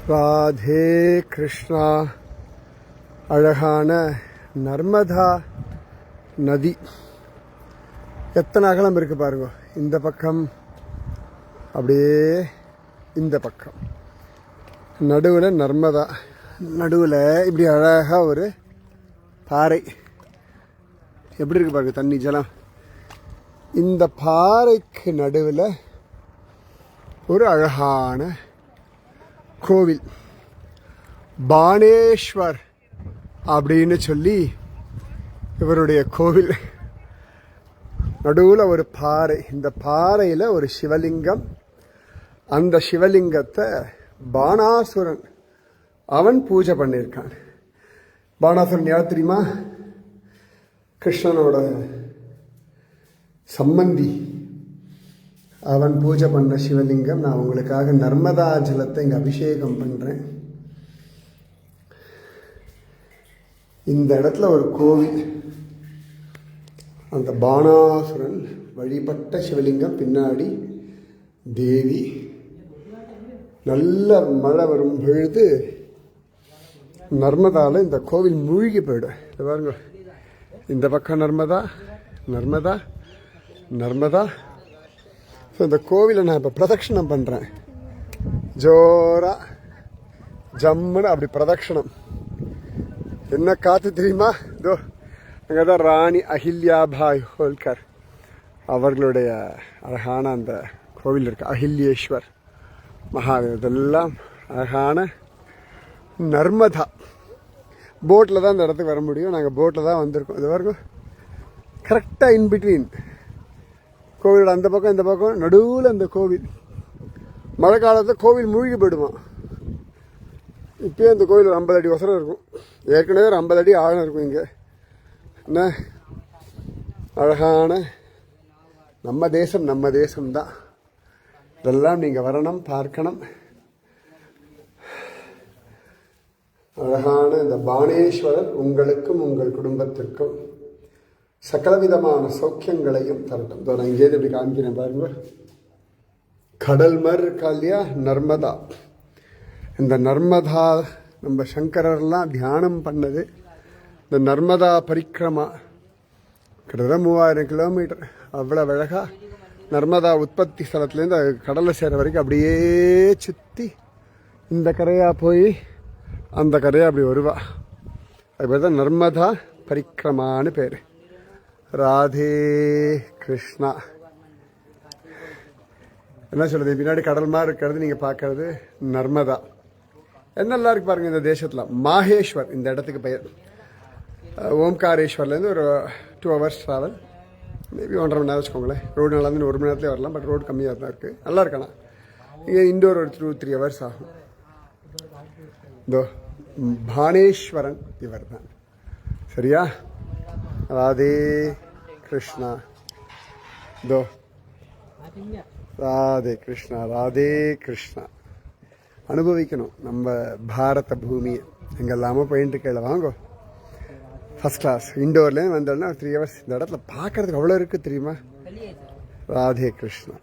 ராதே கிருஷ்ணா. அழகான நர்மதா நதி எத்தனை அகலம் இருக்கு பாருங்க. இந்த பக்கம் அப்படியே, இந்த பக்கம் நடுவில் நர்மதா, நடுவில் இப்படி அழகாக ஒரு பாறை. எப்படி இருக்கு பாருங்க தண்ணி ஜலம். இந்த பாறைக்கு நடுவில் ஒரு அழகான கோவில், பாணேஸ்வர் அப்படின்னு சொல்லி இவருடைய கோவில். நடுவில் ஒரு பாறை, இந்த பாறையில் ஒரு சிவலிங்கம். அந்த சிவலிங்கத்தை பாணாசுரன் அவன் பூஜை பண்ணியிருக்கான். பாணாசுரன் யார் தெரியுமா? கிருஷ்ணனோட சம்பந்தி. அவன் பூஜை பண்ண சிவலிங்கம். நான் உங்களுக்காக நர்மதா ஜலத்தை இங்கே அபிஷேகம் பண்ணுறேன். இந்த இடத்துல ஒரு கோவில், அந்த பாணாசுரன் வழிபட்ட சிவலிங்கம், பின்னாடி தேவி. நல்ல மழை வரும் பொழுது நர்மதாவில் இந்த கோவில் மூழ்கி போயிடும். இது பாருங்க, இந்த பக்கம் நர்மதா, நர்மதா, நர்மதா. ஸோ இந்த கோவிலை நான் இப்போ பிரதட்சணம் பண்ணுறேன். ஜோரா ஜம்முன்னு அப்படி பிரதட்சணம். என்ன காற்று தெரியுமா? இதோ அங்கே தான் ராணி அஹில்யாபாய் ஹோல்கர் அவர்களுடைய அழகான அந்த கோவில் இருக்கு. அஹில்யேஸ்வர் மகாதேவ். இதெல்லாம் அழகான நர்மதா. போட்டில் தான் இந்த இடத்துக்கு வர முடியும். நாங்கள் போட்டில் தான் வந்திருக்கோம். இது வரைக்கும் கரெக்டாக இன்பிட்வீன் கோவிலோட அந்த பக்கம் இந்த பக்கம் நடுவில் அந்த கோவில். மழை காலத்தில் கோவில் மூழ்கி போயிடுமா. இப்போயே அந்த கோவில் ஒரு 50 அடி வசரம் இருக்கும். ஏற்கனவே ஒரு 50 அடி ஆழம் இருக்கும். இங்கே என்ன அழகான நம்ம தேசம், நம்ம தேசம்தான். இதெல்லாம் நீங்கள் வரணும், பார்க்கணும். அழகான இந்த பாணேஸ்வரர் உங்களுக்கும் உங்கள் குடும்பத்திற்கும் சகலவிதமான சௌக்கியங்களையும் தரட்டும். நான் இங்கேருந்து இப்படி காமிக்கிறேன் பாருங்க. கடல் மாதிரி இருக்கா இல்லையா நர்மதா. இந்த நர்மதா நம்ம சங்கரர்லாம் தியானம் பண்ணது. இந்த நர்மதா பரிக்கிரமா கிட்டத்தட்ட 3000 கிலோமீட்டர். அவ்வளோ அழகா நர்மதா உற்பத்தி ஸ்தலத்துலேருந்து கடலை சேர வரைக்கும் அப்படியே சுற்றி இந்த கரையாக போய் அந்த கரையாக அப்படி வருவா. அது பேர் தான் நர்மதா பரிக்கிரமான்னு பேர். ராதே கிருஷ்ணா. என்ன சொல்றது, பின்னாடி கடல் மாதிரி இருக்கிறது நீங்கள் பார்க்கறது நர்மதா. என்னெல்லாம் இருக்கு பாருங்க இந்த தேசத்தில். மாஹேஸ்வர் இந்த இடத்துக்கு பெயர். ஓம்காரேஸ்வர்லேருந்து ஒரு 2 hours ட்ராவல், மேபி 1.5 மணி நேரம் வச்சுக்கோங்களேன். ரோடு நல்லா இருந்து 1 மணி நேரத்துலேயே வரலாம். பட் ரோடு கம்மியாக தான் இருக்குது. நல்லா இருக்கணும். இங்கே இண்டோர் ஒரு 2-3 hours ஆகும். இதோ பாணேஸ்வரன் இவர் தான். சரியா? ராதே கிருஷ்ணா. இதோ ராதே கிருஷ்ணா, ராதே கிருஷ்ணா. அனுபவிக்கணும் நம்ம பாரத பூமியை. எங்கெல்லாமோ போயிட்டு இருக்கையில் வாங்கோ. ஃபர்ஸ்ட் கிளாஸ் இண்டோர்லேயும் வந்தோன்னா 3 hours இந்த இடத்துல பார்க்கறதுக்கு அவ்வளோ இருக்குது தெரியுமா. ராதே கிருஷ்ணா.